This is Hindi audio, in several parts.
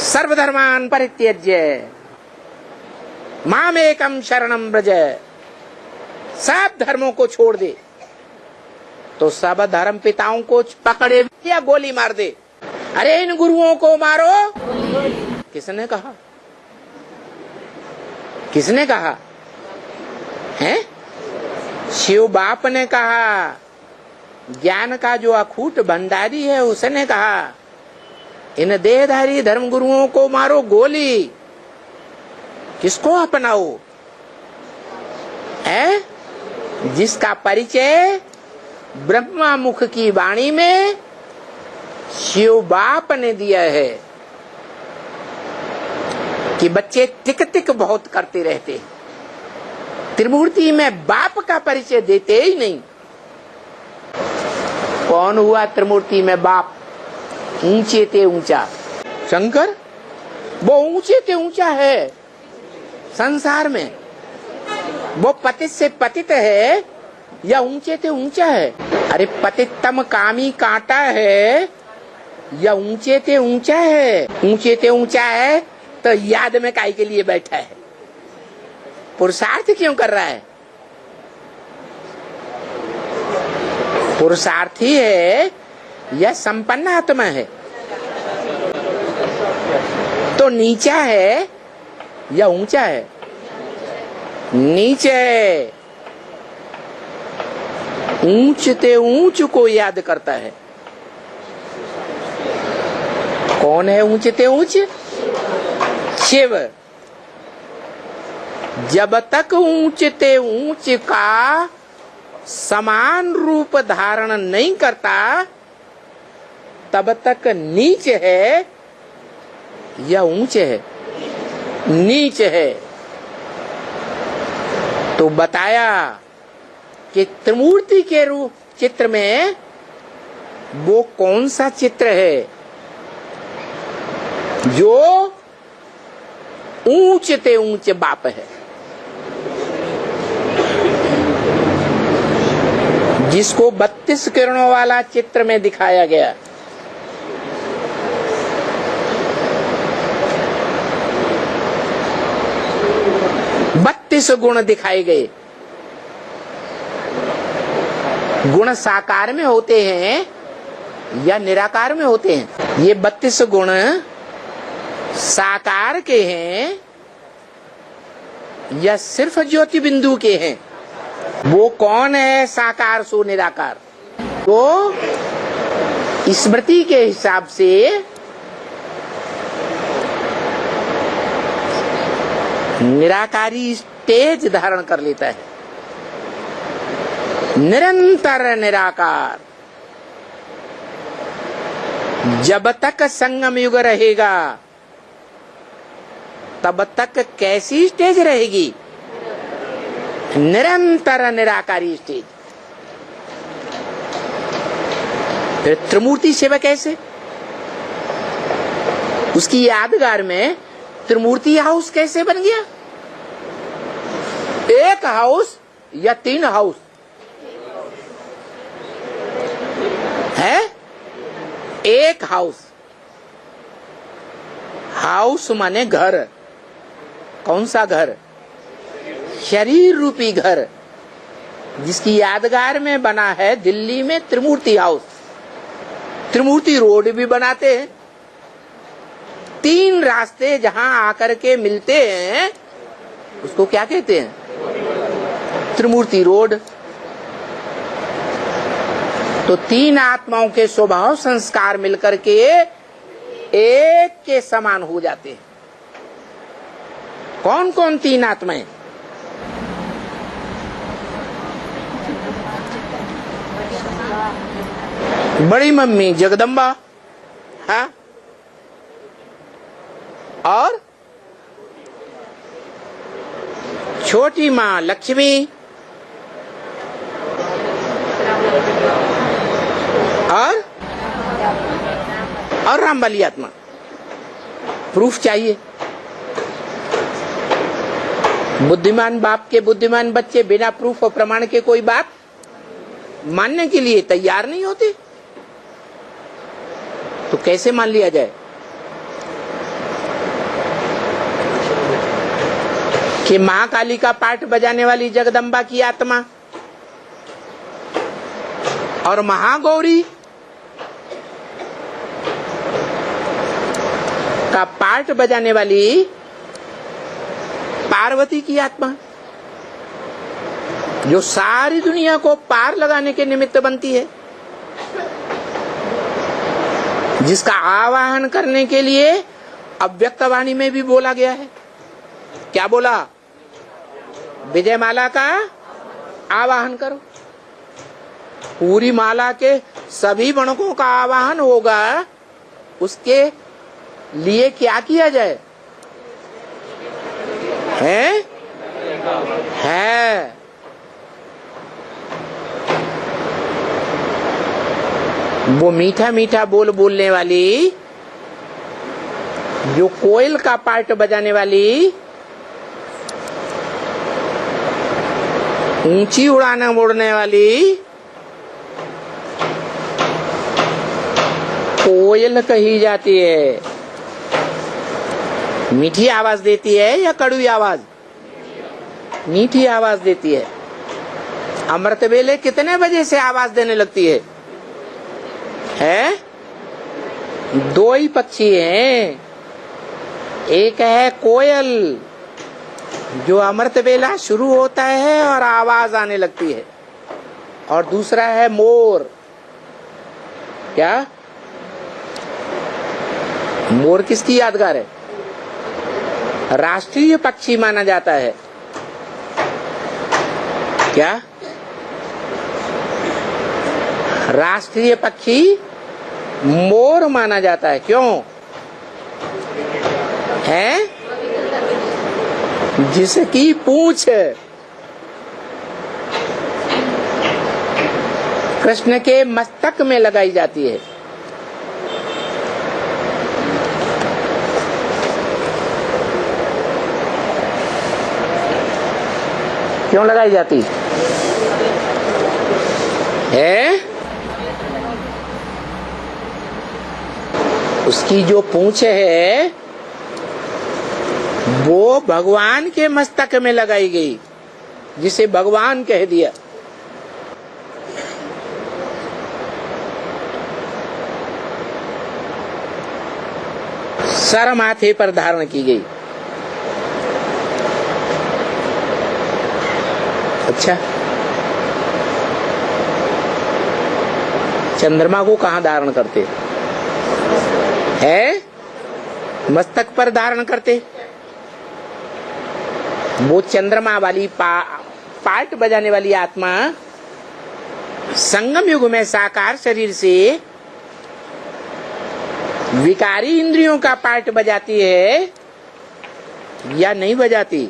सर्वधर्मान परित्यज्य मामेकम शरणम व्रज। सब धर्मों को छोड़ दे तो सब धर्म पिताओं को पकड़े या गोली मार दे। अरे इन गुरुओं को मारो। किसने कहा? किसने कहा है? शिव बाप ने कहा। ज्ञान का जो अखूट भंडारी है उसने कहा इन देहधारी धर्म गुरुओं को मारो गोली। किसको अपनाओ? है जिसका परिचय ब्रह्मा मुख की वाणी में शिव बाप ने दिया है कि बच्चे टिक टिक बहुत करते रहते, त्रिमूर्ति में बाप का परिचय देते ही नहीं। कौन हुआ त्रिमूर्ति में बाप? ऊंचे ते ऊंचा शंकर, वो ऊंचे ते ऊंचा है संसार में। वो पतित से पतित है या ऊंचे ते ऊंचा है? अरे पतितम कामी कांटा है या ऊंचे ते ऊंचा है? ऊंचे ते ऊंचा है तो याद में काहे के लिए बैठा है? पुरुषार्थ क्यों कर रहा है? पुरुषार्थी है या संपन्न आत्मा है? तो नीचा है या ऊंचा है? नीचे है। ऊंच ते ऊंच को याद करता है। कौन है ऊंच ते ऊंच? शिव। जब तक ऊंच ते ऊंच का समान रूप धारण नहीं करता तब तक नीच है या ऊंच है? नीच है। तो बताया कि त्रिमूर्ति के रूप चित्र में वो कौन सा चित्र है जो ऊंच ते ऊंच बाप है, जिसको 32 किरणों वाला चित्र में दिखाया गया। बत्तीस गुण दिखाए गए। गुण साकार में होते हैं या निराकार में होते हैं? ये 32 गुण साकार के हैं या सिर्फ ज्योति बिंदु के हैं? वो कौन है साकार सो निराकार? तो स्मृति के हिसाब से निराकारी स्टेज धारण कर लेता है। निरंतर निराकार। जब तक संगम युग रहेगा तब तक कैसी स्टेज रहेगी? निरंतर निराकारी स्टेज। फिर त्रिमूर्ति सेवा कैसे? उसकी यादगार में त्रिमूर्ति हाउस कैसे बन गया? एक हाउस या 3 हाउस है? एक हाउस। हाउस माने घर। कौन सा घर? शरीर रूपी घर, जिसकी यादगार में बना है दिल्ली में त्रिमूर्ति हाउस। त्रिमूर्ति रोड भी बनाते हैं। 3 रास्ते जहां आकर के मिलते हैं उसको क्या कहते हैं? त्रिमूर्ति रोड। तो 3 आत्माओं के स्वभाव संस्कार मिलकर के एक के समान हो जाते हैं। कौन कौन 3 आत्माएं? बड़ी मम्मी जगदम्बा, हाँ, और छोटी माँ लक्ष्मी, और रामबली आत्मा। प्रूफ चाहिए। बुद्धिमान बाप के बुद्धिमान बच्चे बिना प्रूफ और प्रमाण के कोई बात मानने के लिए तैयार नहीं होते, तो कैसे मान लिया जाए? कि महाकाली का पाठ बजाने वाली जगदम्बा की आत्मा और महागौरी का पाठ बजाने वाली पार्वती की आत्मा, जो सारी दुनिया को पार लगाने के निमित्त बनती है, जिसका आवाहन करने के लिए अव्यक्तवाणी में भी बोला गया है। क्या बोला? विजय माला का आवाहन करो। पूरी माला के सभी गणकों का आवाहन होगा, उसके लिए क्या किया जाए? है वो मीठा मीठा बोल बोलने वाली, जो कोयल का पार्ट बजाने वाली, ऊंची उड़ाना उड़ने वाली कोयल कही जाती है। मीठी आवाज देती है या कड़वी आवाज? मीठी आवाज देती है। अमृत वेले कितने बजे से आवाज देने लगती है? दो ही पक्षी हैं, एक है कोयल जो अमृत वेला शुरू होता है और आवाज आने लगती है, और दूसरा है मोर। क्या? मोर किसकी यादगार है? राष्ट्रीय पक्षी माना जाता है। क्या? राष्ट्रीय पक्षी मोर माना जाता है। क्यों है? जिसकी पूंछ कृष्ण के मस्तक में लगाई जाती है। क्यों लगाई जाती है? उसकी जो पूंछ है वो भगवान के मस्तक में लगाई गई, जिसे भगवान कह दिया। सर माथे पर धारण की गई। अच्छा, चंद्रमा को कहाँ धारण करते है? मस्तक पर धारण करते। वो चंद्रमा वाली पार्ट बजाने वाली आत्मा संगम युग में साकार शरीर से विकारी इंद्रियों का पार्ट बजाती है या नहीं बजाती?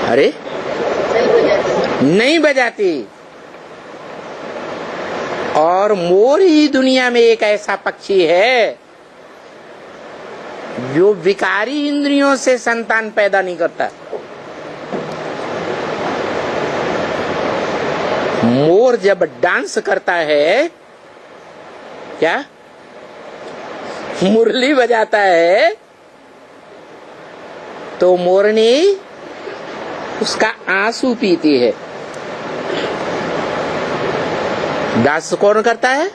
अरे नहीं बजाती। और मोर ही दुनिया में एक ऐसा पक्षी है जो विकारी इंद्रियों से संतान पैदा नहीं करता। मोर जब डांस करता है, क्या मुरली बजाता है, तो मोरनी उसका आंसू पीती है। डांस कौन करता है?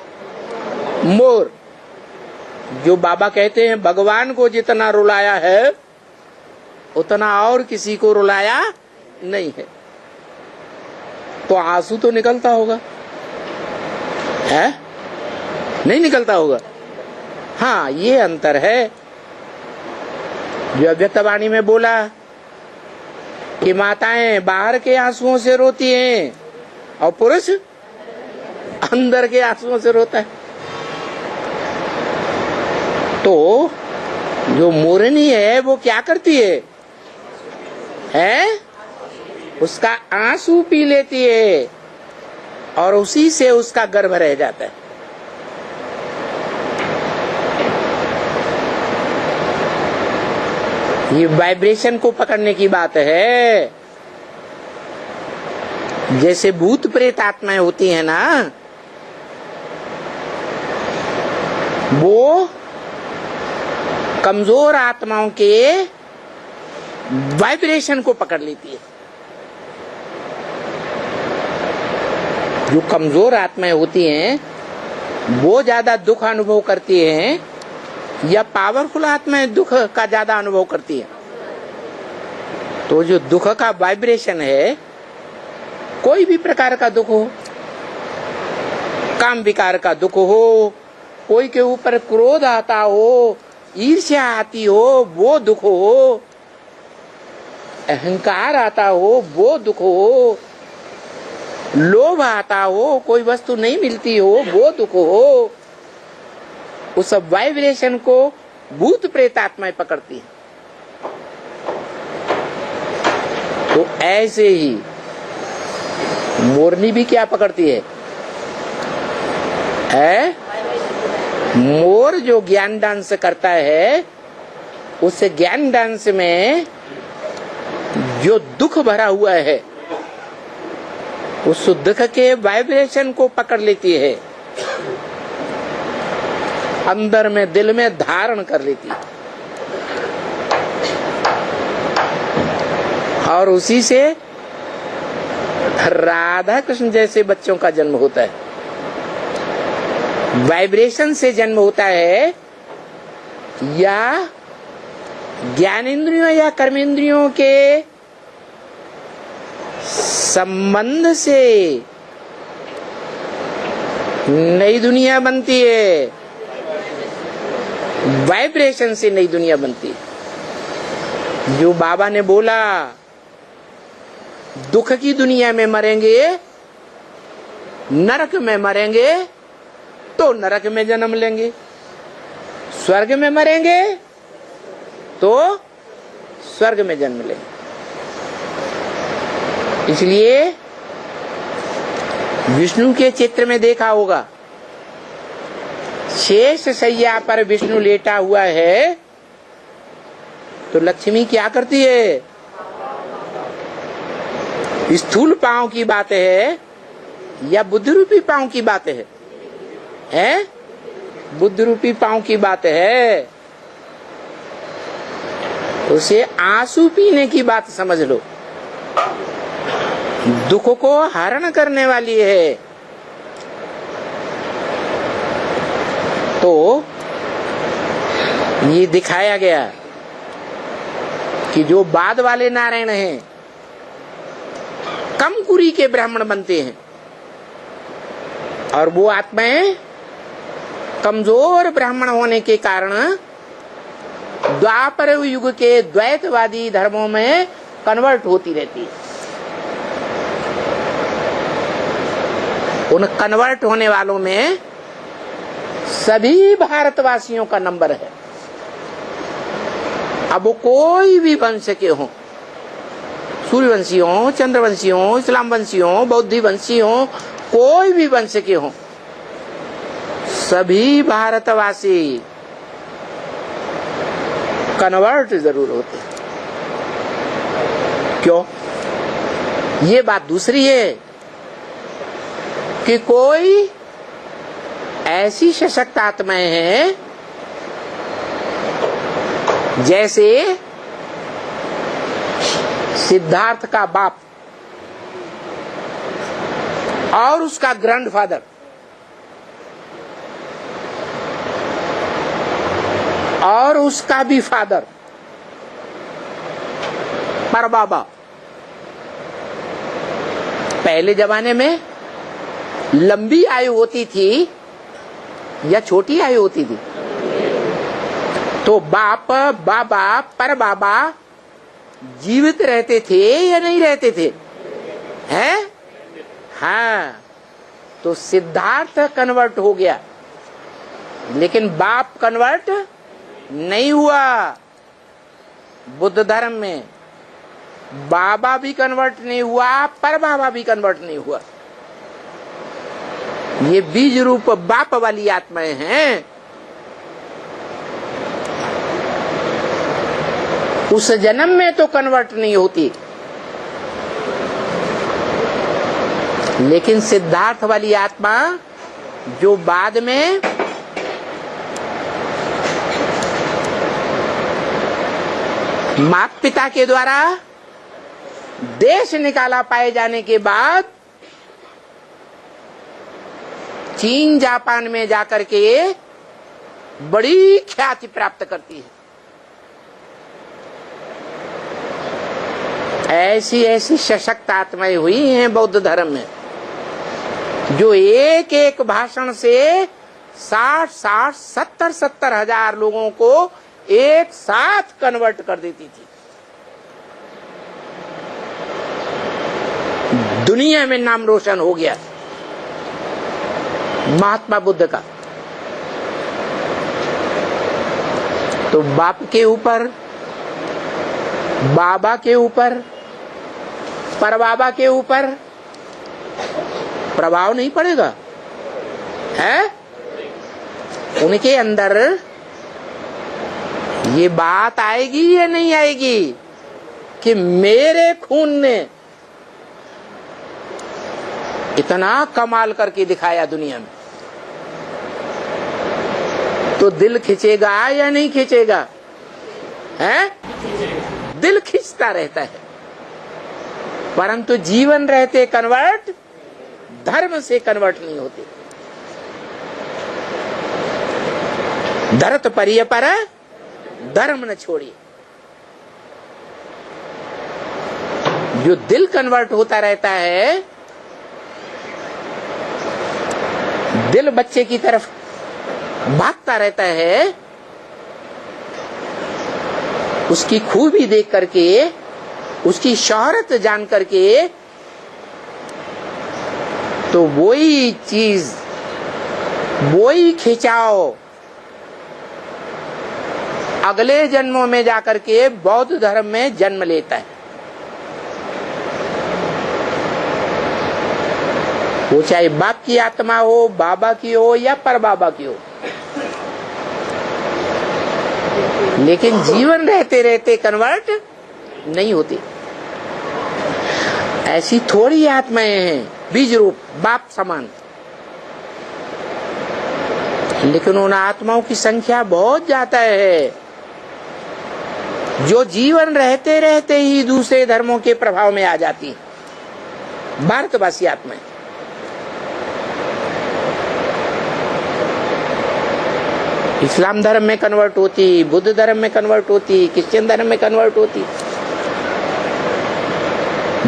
मोर। जो बाबा कहते हैं भगवान को जितना रुलाया है उतना और किसी को रुलाया नहीं है, तो आंसू तो निकलता होगा, है? नहीं निकलता होगा। हाँ, ये अंतर है। जो अव्यक्तवाणी में बोला कि माताएं बाहर के आंसुओं से रोती हैं और पुरुष अंदर के आंसुओं से रोता है। तो जो मोरनी है वो क्या करती है? उसका आंसू पी लेती है और उसी से उसका गर्भ रह जाता है। ये वाइब्रेशन को पकड़ने की बात है। जैसे भूत प्रेत आत्माएं होती है ना, वो कमजोर आत्माओं के वाइब्रेशन को पकड़ लेती है। जो कमजोर आत्माएं होती हैं वो ज्यादा दुख अनुभव करती हैं या पावरफुल आत्माएं दुख का ज्यादा अनुभव करती हैं? तो जो दुख का वाइब्रेशन है, कोई भी प्रकार का दुख हो, काम विकार का दुख हो, कोई के ऊपर क्रोध आता हो, ईर्ष्या आती हो वो दुख हो, अहंकार आता हो वो दुख हो, लोभ आता हो, कोई वस्तु नहीं मिलती हो वो दुख हो, उस सब वाइब्रेशन को भूत प्रेत आत्माएं पकड़ती है। तो ऐसे ही मोरनी भी क्या पकड़ती है? मोर जो ज्ञान डांस करता है, उस ज्ञान डांस में जो दुख भरा हुआ है उस दुख के वाइब्रेशन को पकड़ लेती है, अंदर में दिल में धारण कर लेती है और उसी से राधा कृष्ण जैसे बच्चों का जन्म होता है। वाइब्रेशन से जन्म होता है या ज्ञानेंद्रियों या कर्मेंद्रियों के संबंध से नई दुनिया बनती है। वाइब्रेशन से नई दुनिया बनती है। जो बाबा ने बोला दुख की दुनिया में मरेंगे, नरक में मरेंगे तो नरक में जन्म लेंगे, स्वर्ग में मरेंगे तो स्वर्ग में जन्म लेंगे। इसलिए विष्णु के चित्र में देखा होगा, शेष शैया पर विष्णु लेटा हुआ है तो लक्ष्मी क्या करती है? स्थूल पांव की बात है या बुद्ध रूपी पांव की बात है? बुद्ध रूपी पांव की बात है। उसे आंसू पीने की बात समझ लो, दुख को हरण करने वाली है। तो ये दिखाया गया कि जो बाद वाले नारायण हैं कम कुरी के ब्राह्मण बनते हैं और वो आत्माएं कमजोर ब्राह्मण होने के कारण द्वापर युग के द्वैतवादी धर्मों में कन्वर्ट होती रहती है। उन कन्वर्ट होने वालों में सभी भारतवासियों का नंबर है। अब वो कोई भी वंश के हों, सूर्यवंशी हो, चंद्रवंशी हो, इस्लाम वंशी हो, बौद्धी वंशी हो, कोई भी वंश के हों, सभी भारतवासी कन्वर्ट जरूर होते हैं। क्यों? ये बात दूसरी है कि कोई ऐसी सशक्त आत्माएं हैं जैसे सिद्धार्थ का बाप और उसका ग्रैंडफादर और उसका भी फादर, परबाबा। पहले जमाने में लंबी आयु होती थी या छोटी आयु होती थी? तो बाप, बाबा, परबाबा जीवित रहते थे या नहीं रहते थे? हैं? हाँ। तो सिद्धार्थ कन्वर्ट हो गया, लेकिन बाप कन्वर्ट नहीं हुआ। बुद्ध धर्म में बाबा भी कन्वर्ट नहीं हुआ, परबाबा भी कन्वर्ट नहीं हुआ। ये बीज रूप बाप वाली आत्माएं हैं। उस जन्म में तो कन्वर्ट नहीं होती, लेकिन सिद्धार्थ वाली आत्मा जो बाद में माता पिता के द्वारा देश निकाला पाए जाने के बाद चीन जापान में जाकर के बड़ी ख्याति प्राप्त करती है। ऐसी ऐसी सशक्त आत्माएं हुई हैं बौद्ध धर्म में, जो एक एक भाषण से 60-70 हजार लोगों को एक साथ कन्वर्ट कर देती थी। दुनिया में नाम रोशन हो गया महात्मा बुद्ध का। तो बाप के ऊपर, बाबा के ऊपर, परबाबा के ऊपर प्रभाव नहीं पड़ेगा है? उनके अंदर ये बात आएगी या नहीं आएगी कि मेरे खून ने इतना कमाल करके दिखाया दुनिया में, तो दिल खिंचेगा या नहीं खिंचेगा? है? दिल खिंचता रहता है, परंतु जीवन रहते कन्वर्ट, धर्म से कन्वर्ट नहीं होते। धरत परिय पर धर्म न छोड़िए। जो दिल कन्वर्ट होता रहता है, दिल बच्चे की तरफ भागता रहता है, उसकी खूबी देख करके, उसकी शोहरत जान करके, तो वही चीज, वही खिंचाव अगले जन्मों में जाकर के बौद्ध धर्म में जन्म लेता है। वो चाहे बाप की आत्मा हो, बाबा की हो या परबाबा की हो, लेकिन जीवन रहते रहते कन्वर्ट नहीं होती। ऐसी थोड़ी आत्माएं हैं बीज रूप बाप समान, लेकिन उन आत्माओं की संख्या बहुत ज्यादा है जो जीवन रहते रहते ही दूसरे धर्मों के प्रभाव में आ जाती हैं। भारतवासी आत्माएं इस्लाम धर्म में कन्वर्ट होती, बुद्ध धर्म में कन्वर्ट होती, क्रिश्चियन धर्म में कन्वर्ट होती।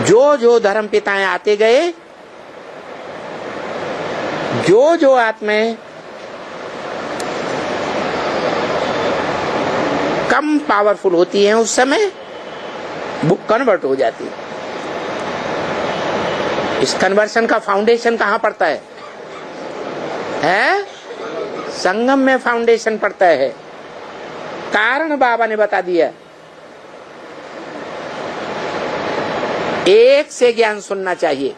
जो जो धर्म पिताएं आते गए, जो जो आत्माएं कम पावरफुल होती हैं, उस समय वो कन्वर्ट हो जाती है। इस कन्वर्शन का फाउंडेशन कहां पड़ता है? संगम में फाउंडेशन पड़ता है। कारण बाबा ने बता दिया, एक से ज्ञान सुनना चाहिए।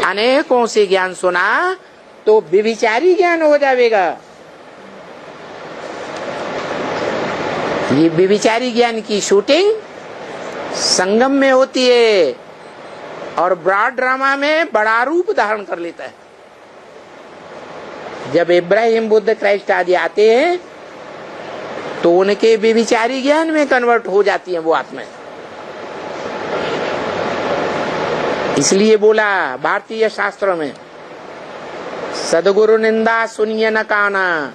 अनेकों से ज्ञान सुना तो व्यभिचारी ज्ञान हो जाएगा। ये व्यभिचारी ज्ञान की शूटिंग संगम में होती है और ब्रॉड ड्रामा में बड़ा रूप धारण कर लेता है। जब इब्राहिम, बुद्ध, क्राइस्ट आदि आते हैं तो उनके व्यभिचारी ज्ञान में कन्वर्ट हो जाती हैं वो आत्माएं। इसलिए बोला भारतीय शास्त्रों में, सदगुरु निंदा सुनिए न काना,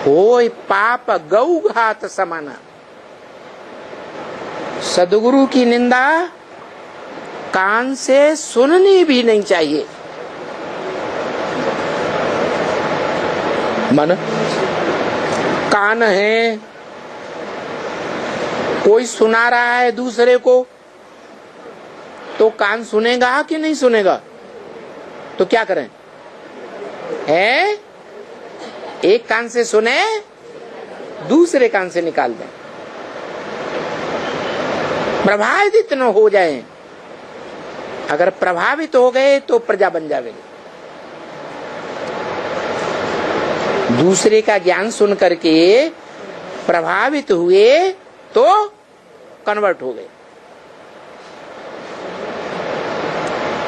होय पाप गौ घात समाना। सदगुरु की निंदा कान से सुननी भी नहीं चाहिए। मन कान है, कोई सुना रहा है दूसरे को, तो कान सुनेगा कि नहीं सुनेगा? तो क्या करें? एक कान से सुने, दूसरे कान से निकाल दें, प्रभावित न हो जाएं। अगर प्रभावित हो गए तो प्रजा बन जाएगी। दूसरे का ज्ञान सुन करके प्रभावित हुए तो कन्वर्ट हो गए।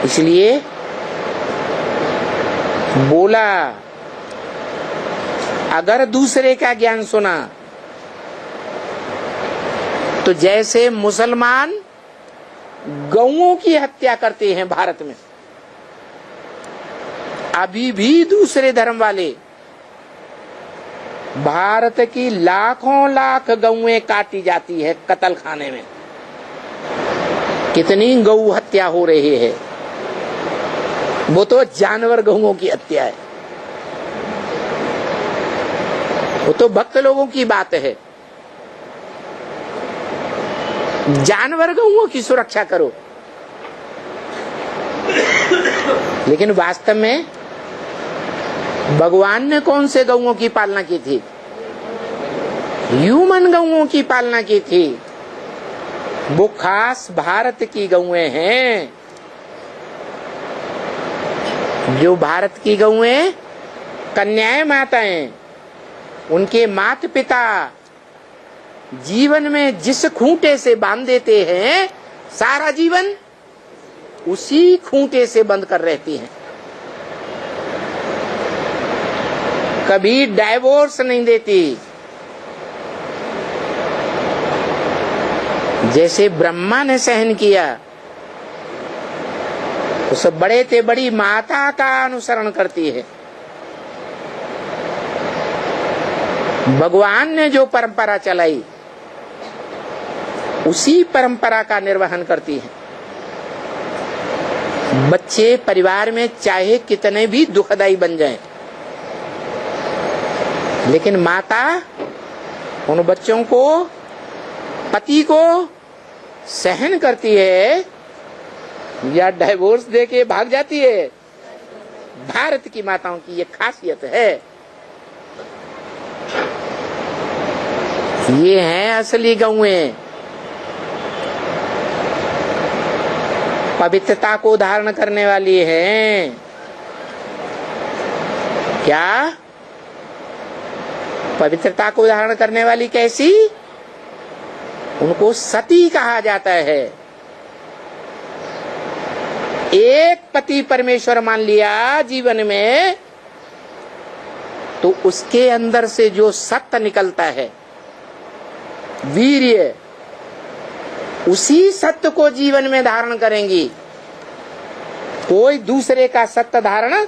इसलिए बोला, अगर दूसरे का ज्ञान सुना तो जैसे मुसलमान गौओं की हत्या करते हैं भारत में, अभी भी दूसरे धर्म वाले भारत की लाखों लाख गौएं काटी जाती है कत्ल खाने में। कितनी गौ हत्या हो रही है, वो तो जानवर गौओं की हत्या है, वो तो भक्त लोगों की बात है। जानवर गौओं की सुरक्षा करो, लेकिन वास्तव में भगवान ने कौन से गौओं की पालना की थी? ह्यूमन गौओं की पालना की थी। वो खास भारत की गौएं हैं। जो भारत की गौएं कन्याएं माताएं, उनके माता पिता जीवन में जिस खूंटे से बांध देते हैं, सारा जीवन उसी खूंटे से बंद कर रहती हैं। कभी डाइवोर्स नहीं देती। जैसे ब्रह्मा ने सहन किया, उस बड़े से बड़ी माता का अनुसरण करती है। भगवान ने जो परंपरा चलाई, उसी परंपरा का निर्वहन करती है। बच्चे परिवार में चाहे कितने भी दुखदाई बन जाएं, लेकिन माता उन बच्चों को, पति को सहन करती है या डाइवोर्स देके भाग जाती है। भारत की माताओं की ये खासियत है। ये हैं असली गौएं। पवित्रता को धारण करने वाली हैं। क्या? पवित्रता को धारण करने वाली कैसी? उनको सती कहा जाता है। एक पति परमेश्वर मान लिया जीवन में, तो उसके अंदर से जो सत्य निकलता है, वीर्य, उसी सत्य को जीवन में धारण करेंगी। कोई दूसरे का सत्य धारण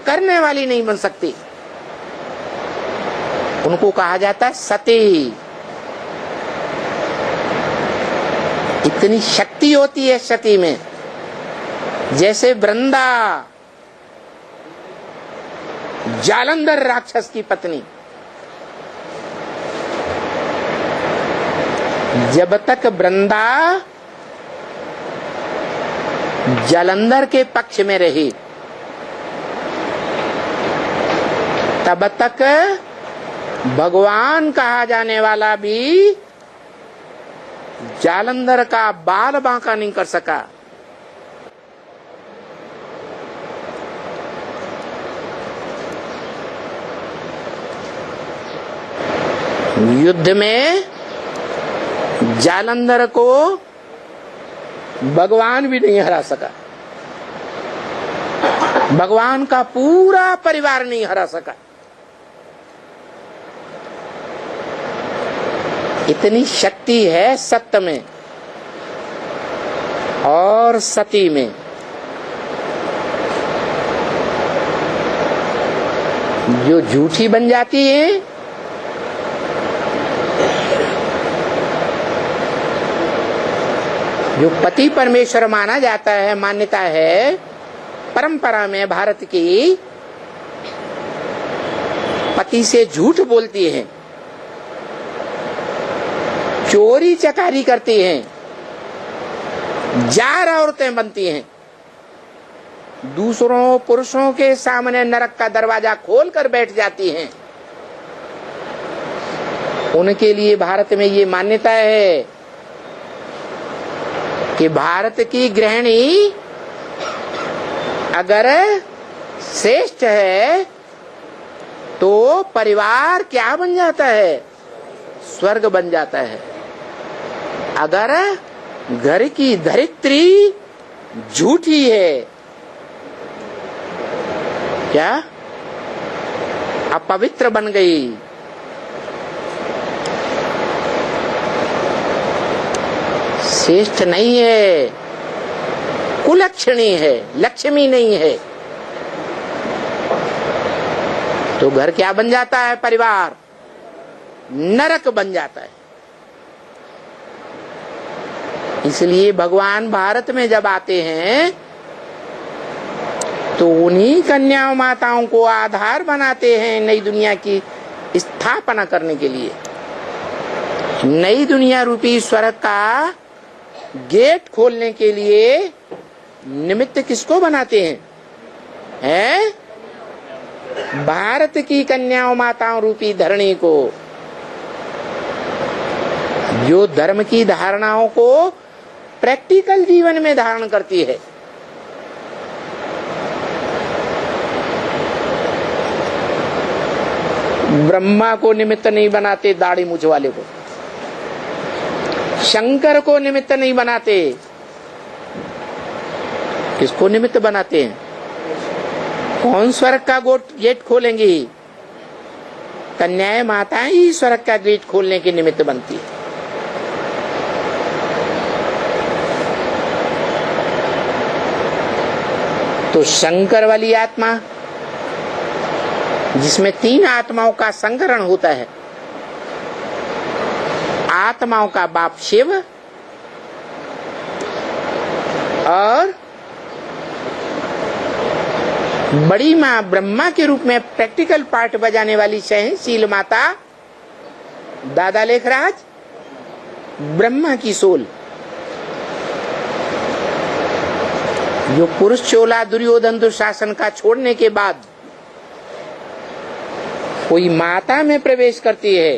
करने वाली नहीं बन सकती। उनको कहा जाता है सती। इतनी शक्ति होती है सती में। जैसे वृंदा, जालंधर राक्षस की पत्नी, जब तक वृंदा जालंधर के पक्ष में रही, तब तक भगवान कहा जाने वाला भी जालंधर का बाल बांका नहीं कर सका। युद्ध में जालंधर को भगवान भी नहीं हरा सका। भगवान का पूरा परिवार नहीं हरा सका। इतनी शक्ति है सत्य में और सती में। जो झूठी बन जाती है, जो पति परमेश्वर माना जाता है, मान्यता है परंपरा में भारत की, पति से झूठ बोलती हैं, चोरी चकारी करती हैं, जार औरतें बनती हैं, दूसरों पुरुषों के सामने नरक का दरवाजा खोल कर बैठ जाती हैं। उनके लिए भारत में ये मान्यता है कि भारत की गृहिणी अगर श्रेष्ठ है तो परिवार क्या बन जाता है? स्वर्ग बन जाता है। अगर घर की धरित्री झूठी है, क्या अपवित्र बन गई। श्रेष्ठ नहीं है, कुलक्षणी है, लक्ष्मी नहीं है। तो घर क्या बन जाता है? परिवार नरक बन जाता है। इसलिए भगवान भारत में जब आते हैं तो उन्हीं कन्या माताओं को आधार बनाते हैं नई दुनिया की स्थापना करने के लिए। नई दुनिया रूपी स्वर्ग का गेट खोलने के लिए निमित्त किसको बनाते हैं? हैं? भारत की कन्याओं माताओं रूपी धरणी को, जो धर्म की धारणाओं को प्रैक्टिकल जीवन में धारण करती है। ब्रह्मा को निमित्त नहीं बनाते, दाढ़ी मूछ वाले को। शंकर को निमित्त नहीं बनाते, किसको निमित्त बनाते हैं? कौन स्वर्ग का गेट खोलेंगी? कन्याएं माताएं ही स्वर्ग का गेट खोलने के निमित्त बनती है। तो शंकर वाली आत्मा, जिसमें 3 आत्माओं का संकरण होता है, आत्माओं का बाप शिव और बड़ी माँ ब्रह्मा के रूप में प्रैक्टिकल पार्ट बजाने वाली सहनशील माता दादा लेखराज, ब्रह्मा की सोल, जो पुरुष चोला दुर्योधन दुशासन का छोड़ने के बाद कोई माता में प्रवेश करती है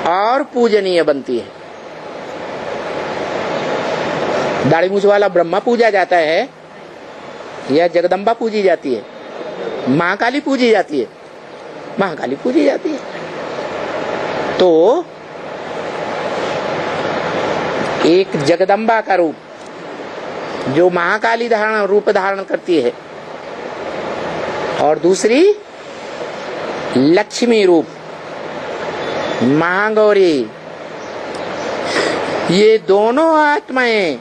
और पूजनीय बनती है। दाढ़ी मूछ वाला ब्रह्मा पूजा जाता है या जगदम्बा पूजी जाती है? महाकाली पूजी जाती है, महाकाली पूजी जाती है। तो एक जगदम्बा का रूप जो महाकाली रूप धारण करती है, और दूसरी लक्ष्मी रूप महागौरी। ये दोनों आत्माएं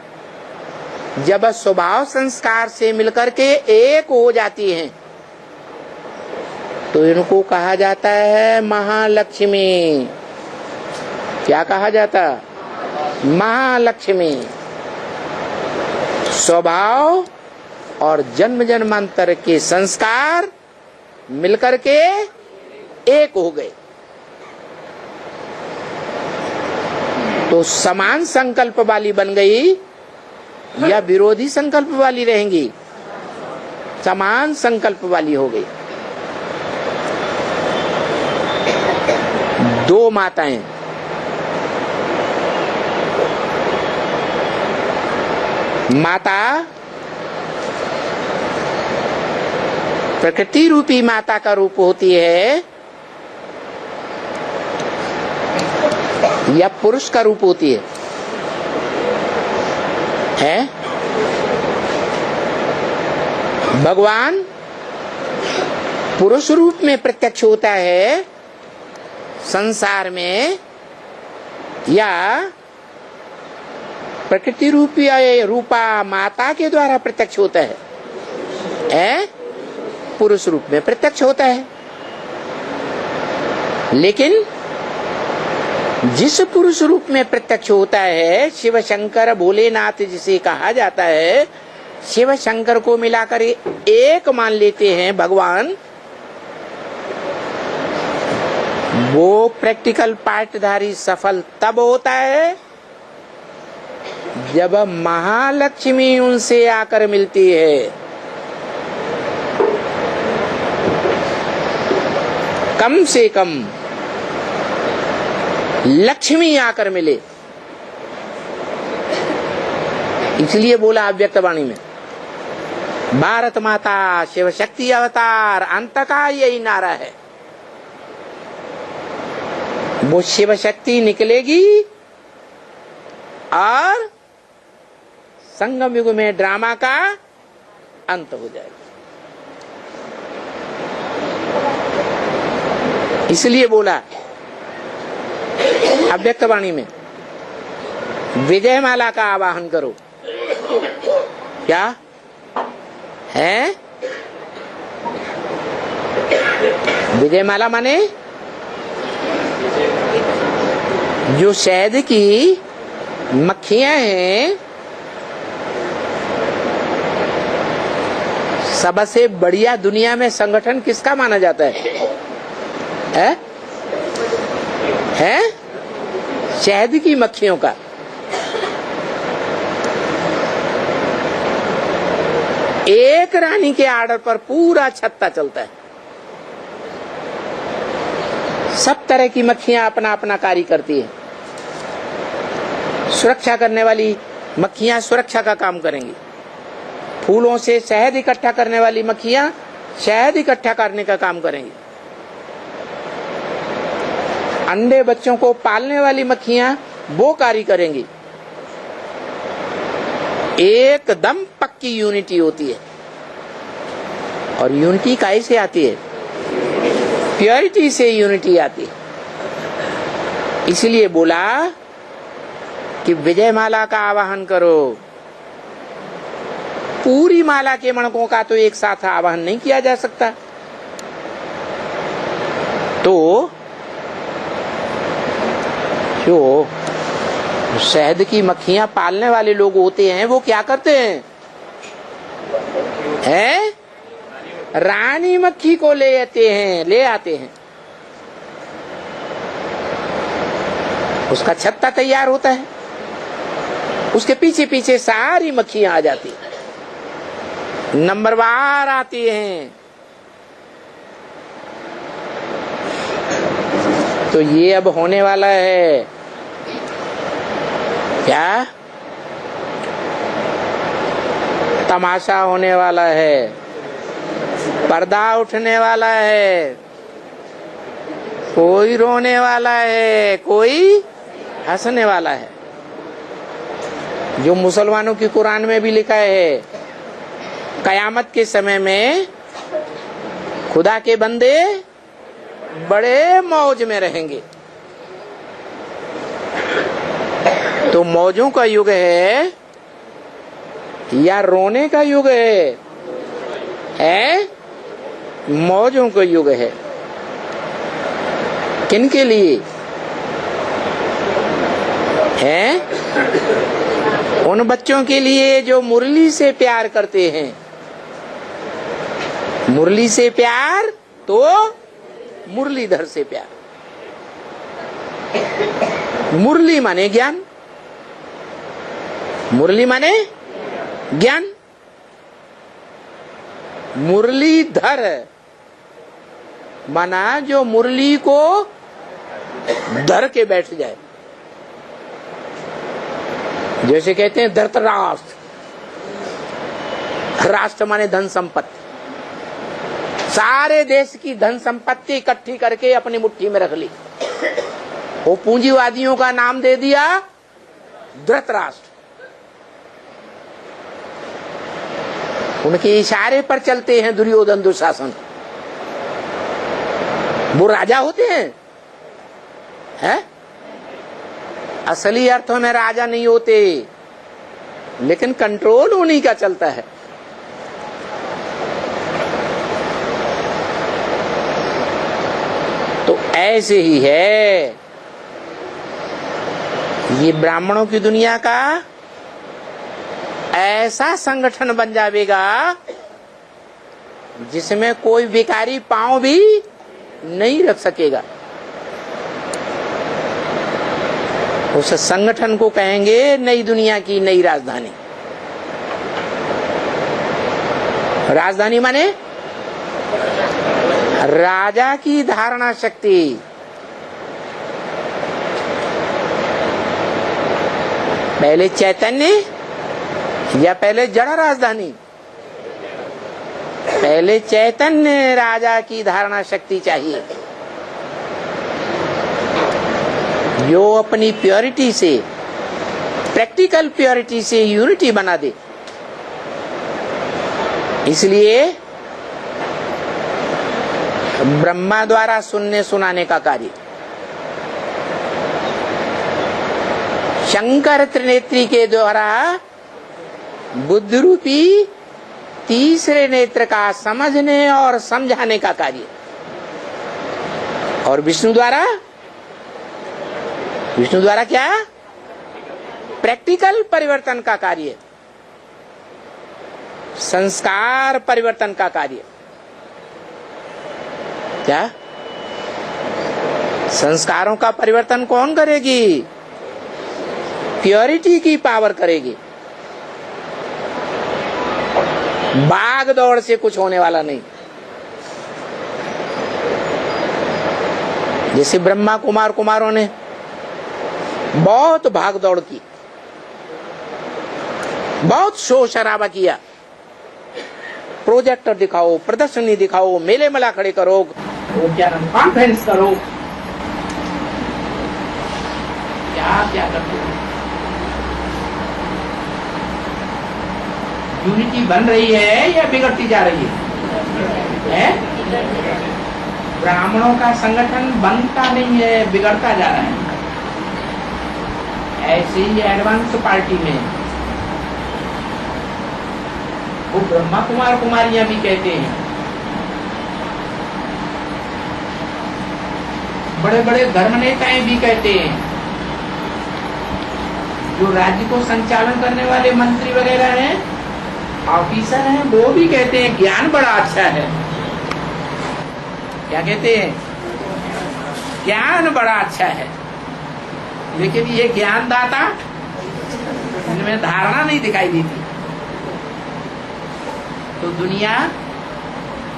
जब स्वभाव संस्कार से मिलकर के एक हो जाती हैं तो इनको कहा जाता है महालक्ष्मी। क्या कहा जाता? महालक्ष्मी। स्वभाव और जन्म जन्मांतर के संस्कार मिलकर के एक हो गए तो समान संकल्प वाली बन गई या विरोधी संकल्प वाली रहेंगी? समान संकल्प वाली हो गई। 2 माताएं, माता प्रकृति रूपी माता का रूप होती है या पुरुष का रूप होती है? भगवान पुरुष रूप में प्रत्यक्ष होता है संसार में या प्रकृति रूपी रूपा माता के द्वारा प्रत्यक्ष होता है? पुरुष रूप में प्रत्यक्ष होता है। लेकिन जिस पुरुष रूप में प्रत्यक्ष होता है, शिव शंकर भोलेनाथ जिसे कहा जाता है, शिव शंकर को मिलाकर एक मान लेते हैं भगवान, वो प्रैक्टिकल पार्टधारी सफल तब होता है जब महालक्ष्मी उनसे आकर मिलती है। कम से कम लक्ष्मी आकर मिले। इसलिए बोला अव्यक्त वाणी में, भारत माता शिव शक्ति अवतार अंत का यही नारा है। वो शिव शक्ति निकलेगी और संगम युग में ड्रामा का अंत हो जाएगा। इसलिए बोला अव्यक्त वाणी में विजय माला का आवाहन करो। क्या है विजय माला? माने जो शहद की मक्खियां हैं, सबसे बढ़िया दुनिया में संगठन किसका माना जाता है? है? शहद की मक्खियों का। एक रानी के आर्डर पर पूरा छत्ता चलता है। सब तरह की मक्खियां अपना अपना कार्य करती है। सुरक्षा करने वाली मक्खियां सुरक्षा का काम करेंगी। फूलों से शहद इकट्ठा करने वाली मक्खियां शहद इकट्ठा करने का काम करेंगी। अंडे बच्चों को पालने वाली मक्खियां वो कार्य करेंगी। एकदम पक्की यूनिटी होती है। और यूनिटी काहे से आती है? प्योरिटी से यूनिटी आती है। इसलिए बोला कि विजय माला का आवाहन करो। पूरी माला के मणकों का तो एक साथ आवाहन नहीं किया जा सकता। तो जो शहद की मक्खियां पालने वाले लोग होते हैं वो क्या करते हैं? रानी मक्खी को ले आते हैं। उसका छत्ता तैयार होता है, उसके पीछे पीछे सारी मक्खियां आ जाती हैं, नंबरवार आती हैं। तो ये अब होने वाला है क्या? तमाशा होने वाला है, पर्दा उठने वाला है। कोई रोने वाला है, कोई हंसने वाला है। जो मुसलमानों की कुरान में भी लिखा है, कयामत के समय में खुदा के बंदे बड़े मौज में रहेंगे। तो मौजों का युग है या रोने का युग है? मौजों का युग है। किन के लिए है? उन बच्चों के लिए जो मुरली से प्यार करते हैं। मुरली से प्यार तो मुरलीधर से प्यार। मुरली माने ज्ञान, मुरली माने ज्ञान। मुरलीधर माना जो मुरली को धर के बैठ जाए। जैसे कहते हैं धृतराष्ट्र, राष्ट्र माने धन संपत्ति। सारे देश की धन संपत्ति इकट्ठी करके अपनी मुट्ठी में रख ली। वो पूंजीवादियों का नाम दे दिया धृतराष्ट्र। उनके इशारे पर चलते हैं दुर्योधन दुशासन। वो राजा होते हैं? असली अर्थों में राजा नहीं होते, लेकिन कंट्रोल उन्हीं का चलता है। तो ऐसे ही है ये ब्राह्मणों की दुनिया का ऐसा संगठन बन जाएगा जिसमें कोई भिखारी पांव भी नहीं रख सकेगा। उस संगठन को कहेंगे नई दुनिया की नई राजधानी। राजधानी माने राजा की धारणा शक्ति। पहले चैतन्य या पहले जड़ राजधानी? पहले चैतन्य राजा की धारणा शक्ति चाहिए, जो अपनी प्योरिटी से, प्रैक्टिकल प्योरिटी से यूनिटी बना दे। इसलिए ब्रह्मा द्वारा सुनने सुनाने का कार्य, शंकर त्रिनेत्री के द्वारा बुद्ध रूपी तीसरे नेत्र का समझने और समझाने का कार्य, और विष्णु द्वारा क्या? प्रैक्टिकल परिवर्तन का कार्य, संस्कार परिवर्तन का कार्य। क्या संस्कारों का परिवर्तन कौन करेगी? प्योरिटी की पावर करेगी। भाग दौड़ से कुछ होने वाला नहीं। जैसे ब्रह्मा कुमारों ने बहुत भाग दौड़ की, बहुत शोर शराबा किया, प्रोजेक्टर दिखाओ, प्रदर्शनी दिखाओ, मेले मेला खड़े करो, कॉन्फ्रेंस करो, क्या करते हो? यूनिटी बन रही है या बिगड़ती जा रही है? ब्राह्मणों का संगठन बनता नहीं है, बिगड़ता जा रहा है। ऐसे ही एडवांस पार्टी में वो ब्रह्मा कुमारियां भी कहते हैं, बड़े बड़े धर्म नेताएं भी कहते हैं, जो राज्य को संचालन करने वाले मंत्री वगैरह हैं, ऑफिसर हैं, वो भी कहते हैं ज्ञान बड़ा अच्छा है। क्या कहते हैं? ज्ञान बड़ा अच्छा है। लेकिन ये ज्ञानदाता, इनमें धारणा नहीं दिखाई देती। तो दुनिया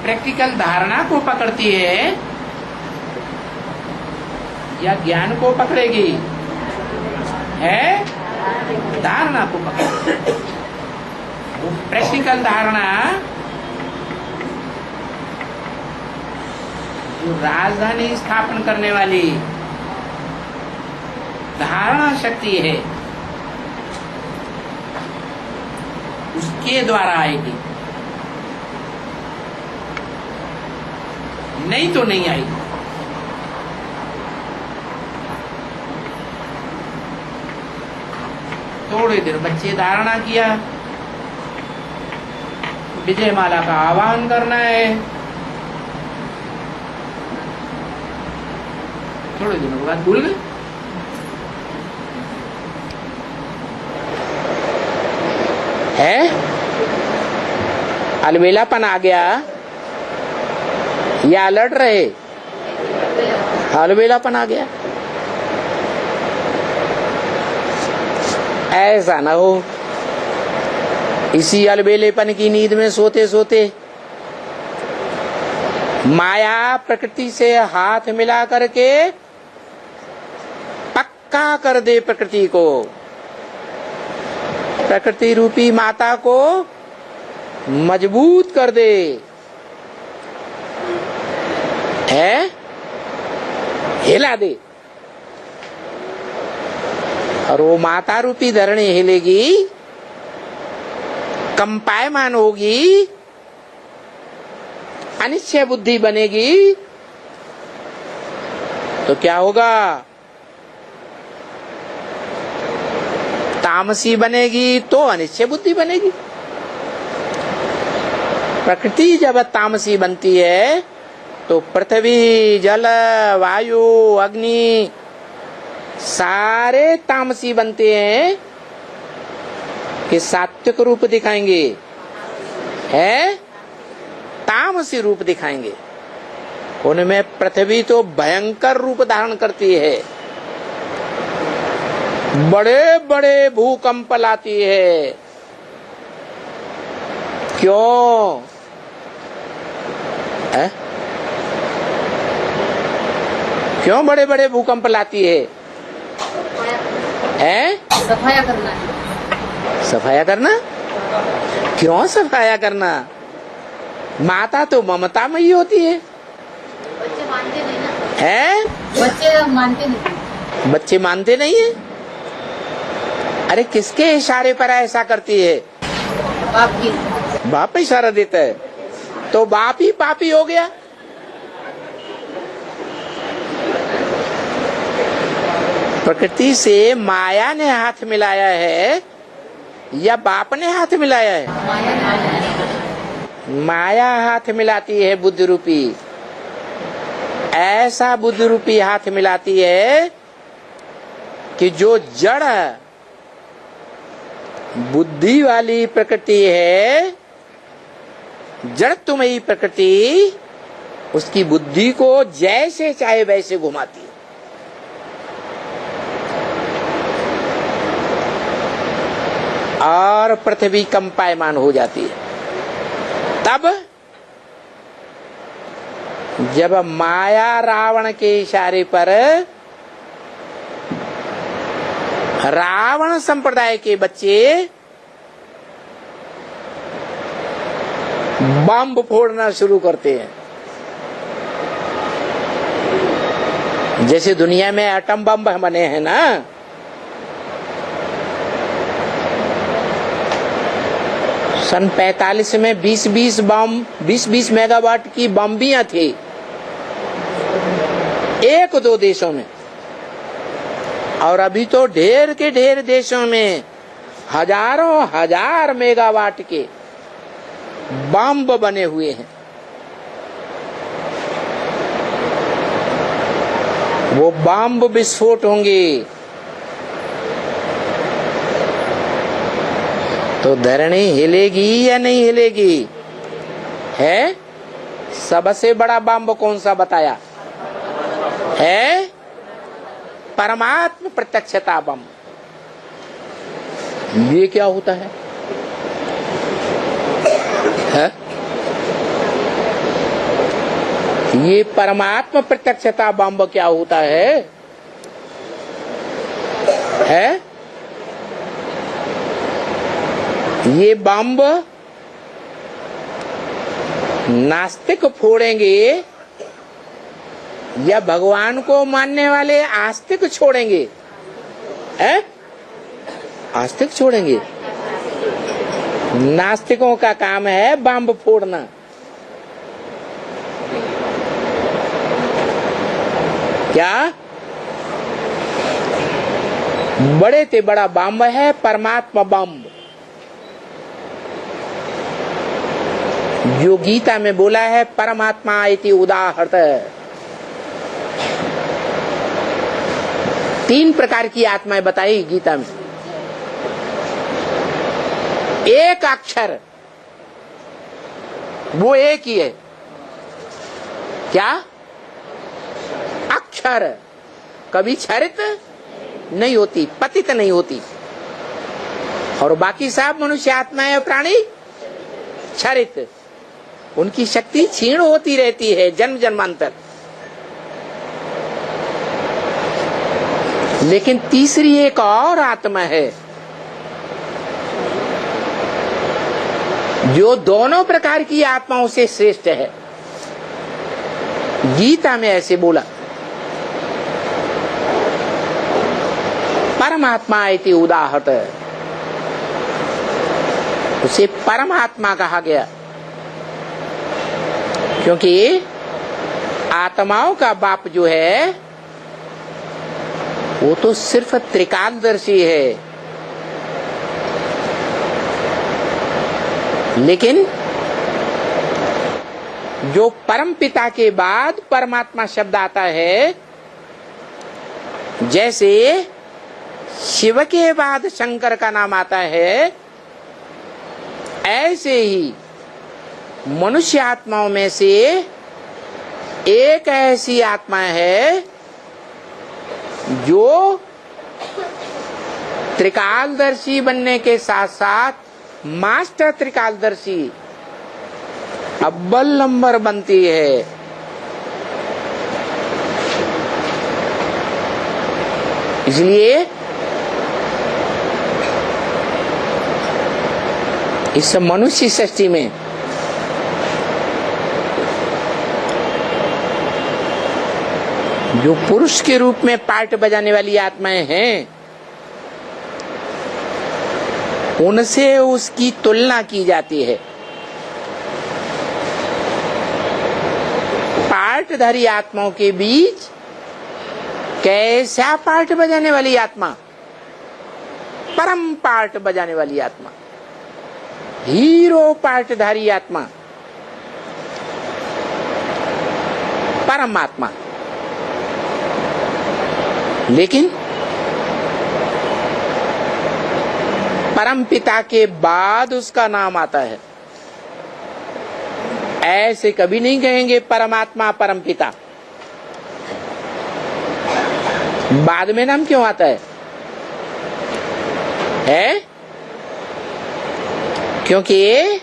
प्रैक्टिकल धारणा को पकड़ती है या ज्ञान को पकड़ेगी? है धारणा को पकड़ेगी। वो प्रैक्टिकल धारणा जो राजधानी स्थापन करने वाली धारणा शक्ति है, उसके द्वारा आएगी, नहीं तो नहीं आएगी। थोड़े देर बच्चे धारणा किया, विजय माला का आह्वान करना है, थोड़े दिनों के बाद भूल गए। है अलबेलापन आ गया या लड़ रहे? अलबेलापन आ गया। ऐसा ना हो इसी अलबेलेपन की नींद में सोते सोते माया प्रकृति से हाथ मिला करके पक्का कर दे प्रकृति को, प्रकृति रूपी माता को मजबूत कर दे। है हिला दे, और वो माता रूपी धरणी हिलेगी, कंपायमान होगी, अनिश्चय बुद्धि बनेगी, तो क्या होगा? तामसी बनेगी तो अनिश्चय बुद्धि बनेगी। प्रकृति जब तामसी बनती है तो पृथ्वी, जल, वायु, अग्नि सारे तामसी बनते हैं कि सात्विक रूप दिखाएंगे, है तामसी रूप दिखाएंगे। उनमें पृथ्वी तो भयंकर रूप धारण करती है, बड़े बड़े भूकंप लाती है। क्यों? है? क्यों बड़े बड़े भूकंप लाती है? सफाया करना है। सफाया करना? क्यों सफाया करना? माता तो ममतामयी होती है। बच्चे मानते नहीं ना। है? बच्चे मानते नहीं। बच्चे मानते नहीं है। अरे किसके इशारे पर ऐसा करती है? बाप की। बाप इशारा देता है तो बाप ही पापी हो गया। प्रकृति से माया ने हाथ मिलाया है या बाप ने हाथ मिलाया है? माया हाथ मिलाती है बुद्धि रूपी। ऐसा बुद्धि रूपी हाथ मिलाती है कि जो जड़ बुद्धि वाली प्रकृति है, जड़ तुम्ही प्रकृति, उसकी बुद्धि को जैसे चाहे वैसे घुमाती है। और पृथ्वी कंपायमान हो जाती है। तब जब माया रावण के इशारे पर रावण संप्रदाय के बच्चे बम फोड़ना शुरू करते हैं। जैसे दुनिया में एटम बम बने हैं ना, सन 45 में 20 मेगावाट की बम्बियां थी एक दो देशों में, और अभी तो ढेर के ढेर देशों में हजारों हजार मेगावाट के बम बने हुए हैं। वो बम विस्फोट होंगे तो धरणी हिलेगी या नहीं हिलेगी? है? सबसे बड़ा बम कौन सा बताया है? परमात्म प्रत्यक्षता बम। ये क्या होता है? ये परमात्म प्रत्यक्षता बम क्या होता है? ये बम नास्तिक फोड़ेंगे या भगवान को मानने वाले आस्तिक छोड़ेंगे? आस्तिक छोड़ेंगे। नास्तिकों का काम है बम फोड़ना। क्या? बड़े से बड़ा बम है परमात्मा बम, जो गीता में बोला है परमात्मा इति उदाहरत। 3 प्रकार की आत्माएं बताई गीता में। एक अक्षर, वो एक ही है। क्या? अक्षर कभी क्षरित नहीं होती, पतित नहीं होती, और बाकी सब मनुष्य आत्माएं और प्राणी क्षरित। उनकी शक्ति क्षीण होती रहती है जन्म जन्मांतर। लेकिन तीसरी एक और आत्मा है जो दोनों प्रकार की आत्माओं से श्रेष्ठ है। गीता में ऐसे बोला, परमात्मा इति उदाहरत। उसे परमात्मा कहा गया क्योंकि आत्माओं का बाप जो है वो तो सिर्फ त्रिकालदर्शी है, लेकिन जो परम पिता के बाद परमात्मा शब्द आता है, जैसे शिव के बाद शंकर का नाम आता है, ऐसे ही मनुष्य आत्माओं में से एक ऐसी आत्मा है जो त्रिकालदर्शी बनने के साथ साथ मास्टर त्रिकालदर्शी अव्वल नंबर बनती है। इसलिए इस मनुष्य सृष्टि में जो पुरुष के रूप में पार्ट बजाने वाली आत्माएं हैं, उनसे उसकी तुलना की जाती है। पार्टधारी आत्माओं के बीच कैसा पार्ट बजाने वाली आत्मा? परम पार्ट बजाने वाली आत्मा, हीरो पार्टधारी आत्मा, परमात्मा। लेकिन परम पिता के बाद उसका नाम आता है। ऐसे कभी नहीं कहेंगे परमात्मा परम पिता, बाद में नाम क्यों आता है? क्योंकि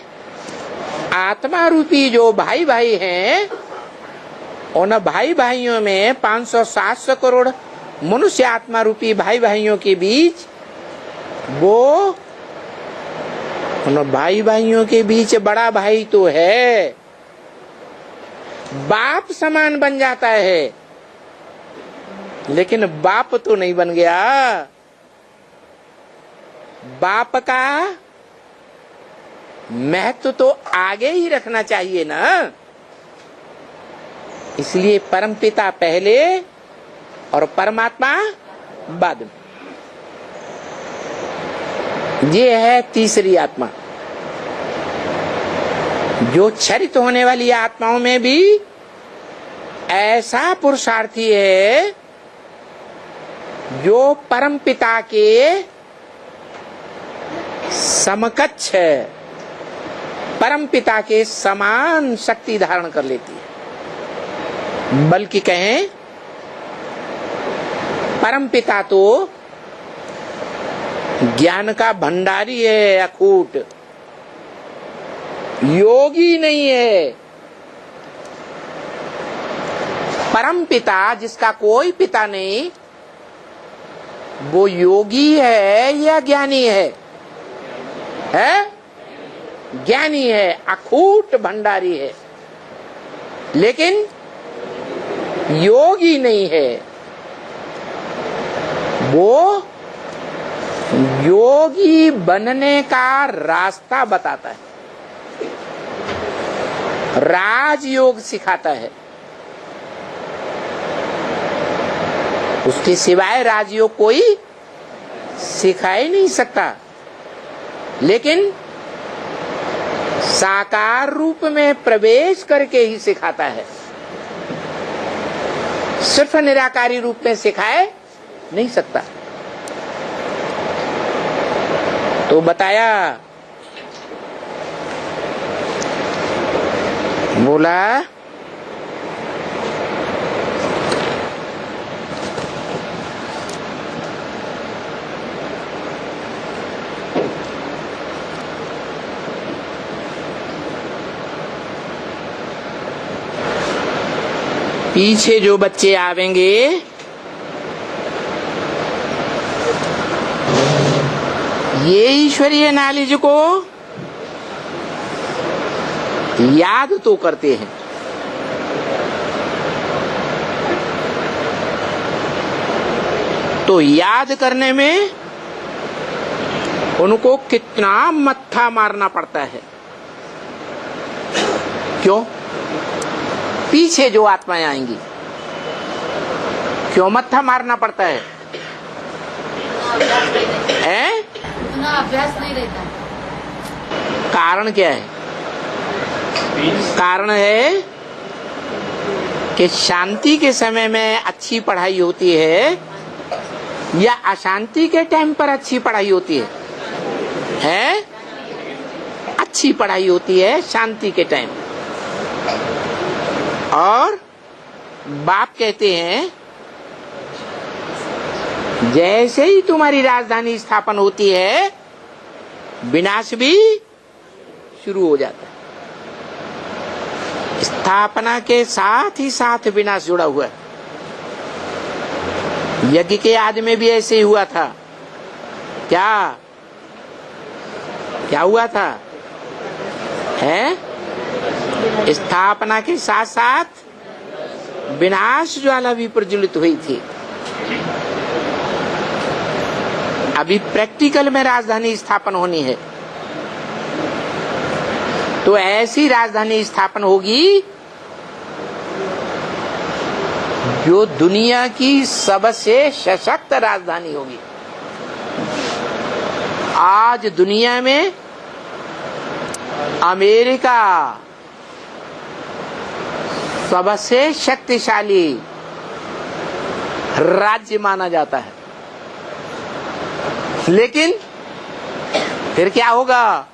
आत्मा रूपी जो भाई भाई हैं, उन भाई भाइयों में 500-700 करोड़ मनुष्य आत्मा रूपी भाई भाइयों के बीच, वो उन भाई भाइयों के बीच बड़ा भाई तो है, बाप समान बन जाता है, लेकिन बाप तो नहीं बन गया। बाप का महत्व तो आगे ही रखना चाहिए ना। इसलिए परमपिता पहले और परमात्मा बाद में। ये है तीसरी आत्मा। जो क्षरित होने वाली आत्माओं में भी ऐसा पुरुषार्थी है जो परमपिता के समकक्ष है, परमपिता के समान शक्ति धारण कर लेती है। बल्कि कहें परमपिता तो ज्ञान का भंडारी है, अकूट, योगी नहीं है। परमपिता जिसका कोई पिता नहीं, वो योगी है या ज्ञानी है? ज्ञानी है, अकूट भंडारी है, लेकिन योगी नहीं है। वो योगी बनने का रास्ता बताता है, राजयोग सिखाता है। उसके सिवाय राजयोग कोई सिखा ही नहीं सकता। लेकिन साकार रूप में प्रवेश करके ही सिखाता है, सिर्फ निराकारी रूप में सिखाए नहीं सकता। तो बताया, बोला पीछे जो बच्चे आवेंगे ये ईश्वरीय नॉलेज को याद तो करते हैं, तो याद करने में उनको कितना मत्था मारना पड़ता है। क्यों? पीछे जो आत्माएं आएंगी, क्यों मत्था मारना पड़ता है? उतना अभ्यास नहीं रहता। कारण क्या है? कारण है कि शांति के समय में अच्छी पढ़ाई होती है या अशांति के टाइम पर अच्छी पढ़ाई होती है? अच्छी पढ़ाई होती है शांति के टाइम। और बाप कहते हैं जैसे ही तुम्हारी राजधानी स्थापन होती है, विनाश भी शुरू हो जाता है। स्थापना के साथ ही साथ विनाश जुड़ा हुआ है। यज्ञ के आदि में भी ऐसे ही हुआ था। क्या हुआ था? स्थापना के साथ साथ विनाश ज्वाला भी प्रज्वलित हुई थी। अभी प्रैक्टिकल में राजधानी स्थापन होनी है, तो ऐसी राजधानी स्थापन होगी जो दुनिया की सबसे सशक्त राजधानी होगी। आज दुनिया में अमेरिका सबसे शक्तिशाली राज्य माना जाता है, लेकिन फिर क्या होगा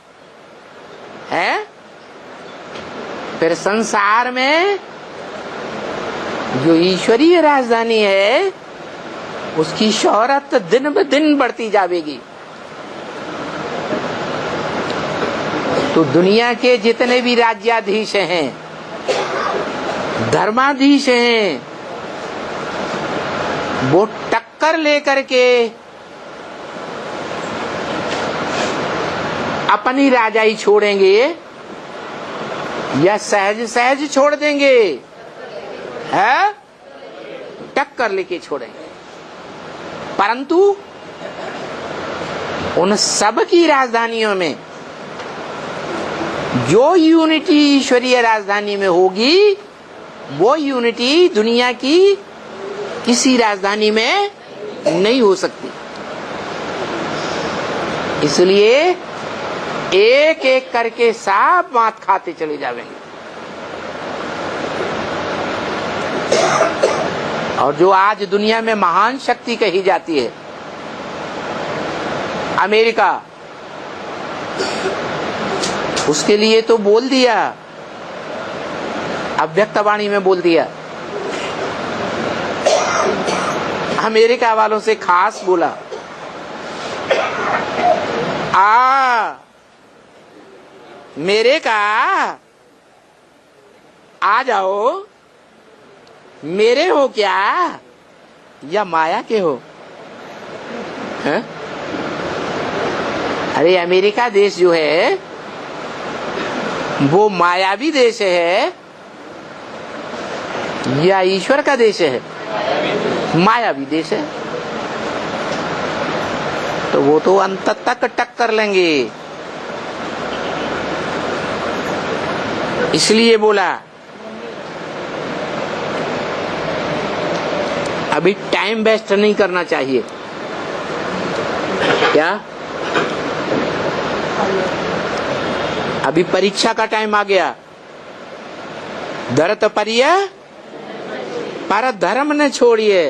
है? फिर संसार में जो ईश्वरीय राजधानी है उसकी शोहरत दिन ब दिन बढ़ती जाएगी। तो दुनिया के जितने भी राज्याधीश हैं, धर्माधीश हैं, वो टक्कर लेकर के अपनी राजाई छोड़ेंगे या सहज सहज छोड़ देंगे? है, टक्कर लेके छोड़ेंगे। परंतु उन सब की राजधानियों में जो यूनिटी ईश्वरीय राजधानी में होगी, वो यूनिटी दुनिया की किसी राजधानी में नहीं हो सकती। इसलिए एक एक करके सब मात खाते चले जाएंगे। और जो आज दुनिया में महान शक्ति कही जाती है, अमेरिका, उसके लिए तो बोल दिया, अव्यक्तवाणी में बोल दिया। अमेरिका वालों से खास बोला, मेरे का आ जाओ, मेरे हो क्या या माया के हो? है? अरे अमेरिका देश जो है वो मायावी देश है या ईश्वर का देश है? मायावी देश है। तो वो तो अंत तक टक्कर लेंगे। इसलिए बोला अभी टाइम वेस्ट नहीं करना चाहिए। क्या? अभी परीक्षा का टाइम आ गया। धरत परिय पर धर्म न छोड़िए,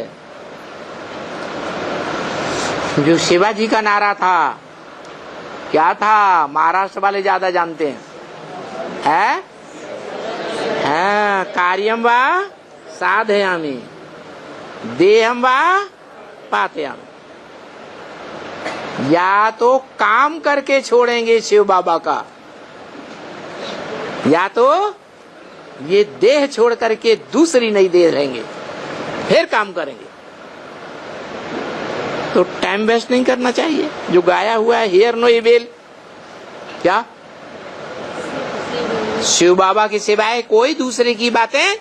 जो शिवाजी का नारा था, क्या था? महाराष्ट्र वाले ज्यादा जानते हैं। कार्यम वा साधयामि, देहम वा पातयामि। या तो काम करके छोड़ेंगे शिव बाबा का, या तो ये देह छोड़ करके दूसरी नई देह रहेंगे, फिर काम करेंगे। तो टाइम वेस्ट नहीं करना चाहिए। जो गाया हुआ है हियर नो इविल, क्या? शिव बाबा के सिवाय कोई दूसरे की बातें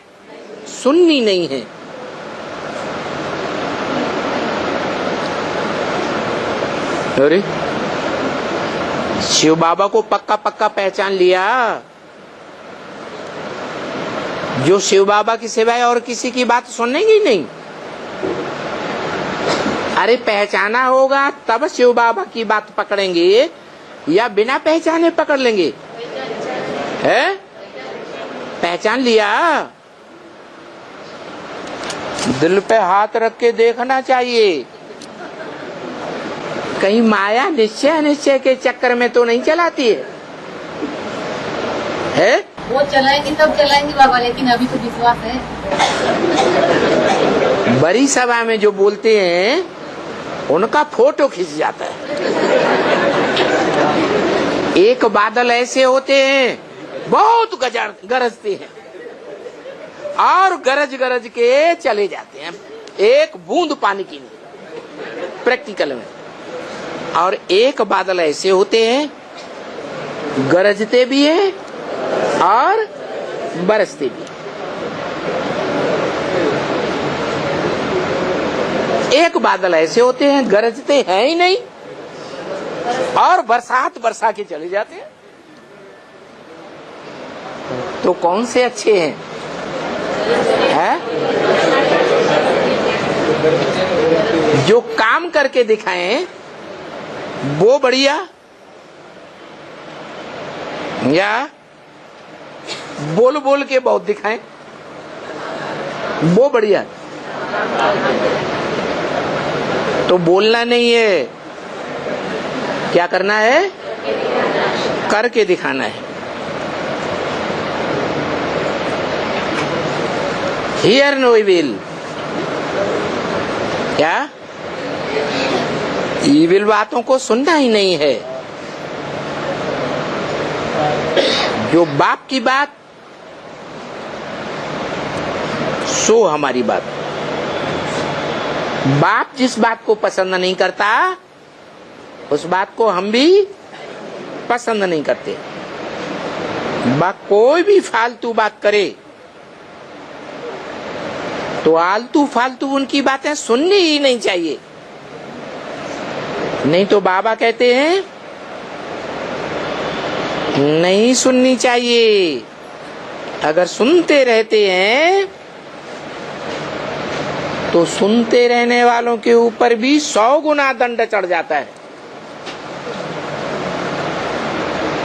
सुननी नहीं है। अरे शिव बाबा को पक्का पक्का पहचान लिया। जो शिव बाबा की सिवाय और किसी की बात सुनेंगे नहीं। अरे पहचाना होगा तब शिव बाबा की बात पकड़ेंगे या बिना पहचाने पकड़ लेंगे? है? पहचान लिया। दिल पे हाथ रख के देखना चाहिए, कहीं माया निश्चय अनिश्चय के चक्कर में तो नहीं चलाती है? वो चलाएंगे तब चलाएंगे बाबा, लेकिन अभी तो विश्वास है। बड़ी सभा में जो बोलते हैं उनका फोटो खिंच जाता है। एक बादल ऐसे होते हैं बहुत गरजते हैं और गरज गरज के चले जाते हैं, एक बूंद पानी की नहीं, प्रैक्टिकल में। और एक बादल ऐसे होते हैं गरजते भी हैं और बरसते भी। एक बादल ऐसे होते हैं गरजते हैं ही नहीं और बरसात बरसा के चले जाते हैं। तो कौन से अच्छे हैं? जो काम करके दिखाएं वो बढ़िया, या बोल बोल के बहुत दिखाएं वो बढ़िया? तो बोलना नहीं है, क्या करना है? करके दिखाना है। हियर नो इविल, क्या? इविल बातों को सुनना ही नहीं है। जो बाप की बात सो हमारी बात। बाप जिस बात को पसंद नहीं करता उस बात को हम भी पसंद नहीं करते। बाप कोई भी फालतू बात करे तो आलतू फालतू उनकी बातें सुननी ही नहीं चाहिए। नहीं तो बाबा कहते हैं नहीं सुननी चाहिए। अगर सुनते रहते हैं तो सुनते रहने वालों के ऊपर भी 100 गुना दंड चढ़ जाता है,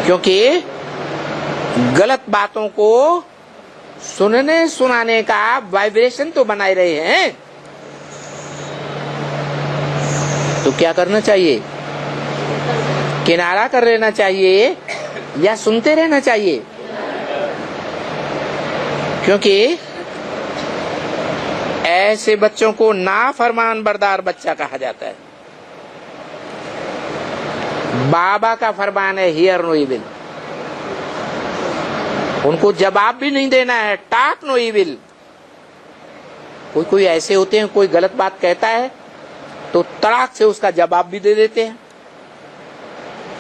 क्योंकि गलत बातों को सुनने सुनाने का वाइब्रेशन तो बनाए रहे हैं। तो क्या करना चाहिए? किनारा कर लेना चाहिए या सुनते रहना चाहिए? क्योंकि ऐसे बच्चों को नाफरमान बरदार बच्चा कहा जाता है। बाबा का फरमान है हियर नो इविल। उनको जवाब भी नहीं देना है, टॉक नो इविल। कोई ऐसे होते हैं, कोई गलत बात कहता है तो तड़ाक से उसका जवाब भी दे देते हैं,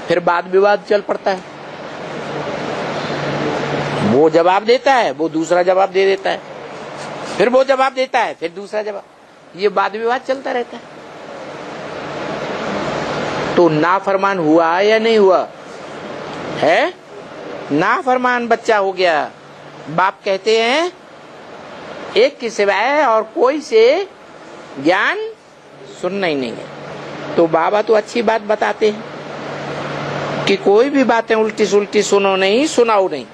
फिर वाद विवाद चल पड़ता है। वो जवाब देता है, वो दूसरा जवाब दे देता है, फिर वो जवाब देता है, फिर दूसरा जवाब, ये वाद विवाद चलता रहता है। तो नाफरमान हुआ या नहीं हुआ? है नाफरमान बच्चा हो गया। बाप कहते हैं एक के सिवाय और कोई से ज्ञान सुनना ही नहीं है। तो बाबा तो अच्छी बात बताते हैं कि कोई भी बातें उल्टी सुल्टी सुनो नहीं, सुनाओ नहीं।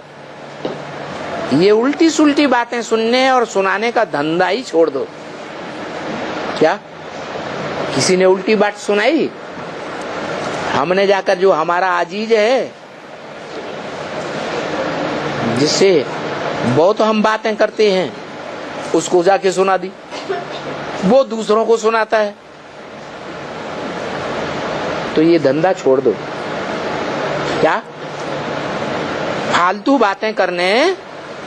ये उल्टी सुल्टी बातें सुनने और सुनाने का धंधा ही छोड़ दो। क्या किसी ने उल्टी बात सुनाई? हमने जाकर जो हमारा अजीज है, जिससे बहुत हम बातें करते हैं, उसको जाके सुना दी, वो दूसरों को सुनाता है। तो ये धंधा छोड़ दो। क्या फालतू बातें करने,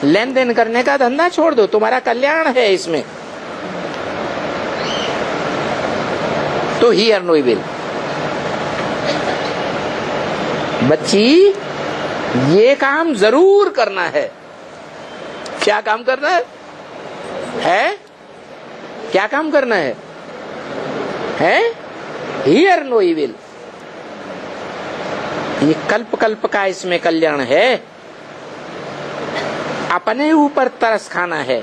लेन देन करने का धंधा छोड़ दो, तुम्हारा कल्याण है इसमें। तो हियर नो इविल। बच्ची ये काम जरूर करना है। क्या काम करना है? क्या काम करना है? Hear no evil. ये कल्प कल्प का इसमें कल्याण है। अपने ऊपर तरस खाना है।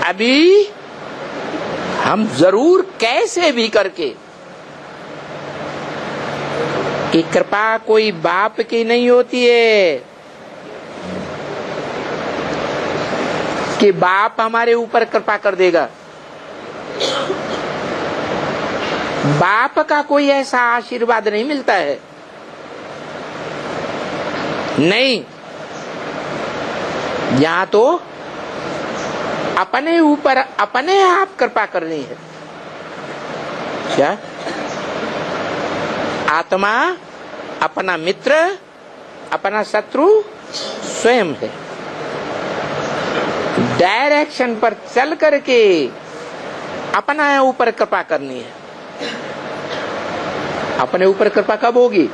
अभी हम जरूर कैसे भी करके, कि कृपा कोई बाप की नहीं होती है कि बाप हमारे ऊपर कृपा कर देगा। बाप का कोई ऐसा आशीर्वाद नहीं मिलता है। नहीं, यहां तो अपने ऊपर अपने आप कृपा करनी है। क्या? आत्मा अपना मित्र, अपना शत्रु स्वयं है। डायरेक्शन पर चल करके अपना ऊपर कृपा करनी है। अपने ऊपर कृपा कब होगी?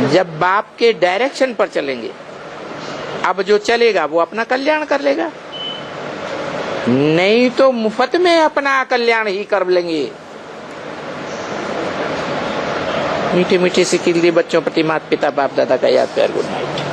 जब बाप के डायरेक्शन पर चलेंगे। अब जो चलेगा वो अपना कल्याण कर लेगा, नहीं तो मुफ्त में अपना कल्याण ही कर लेंगे। मीठे मीठे से किल्ली बच्चों प्रति माता पिता बाप दादा का याद प्यार। Good night.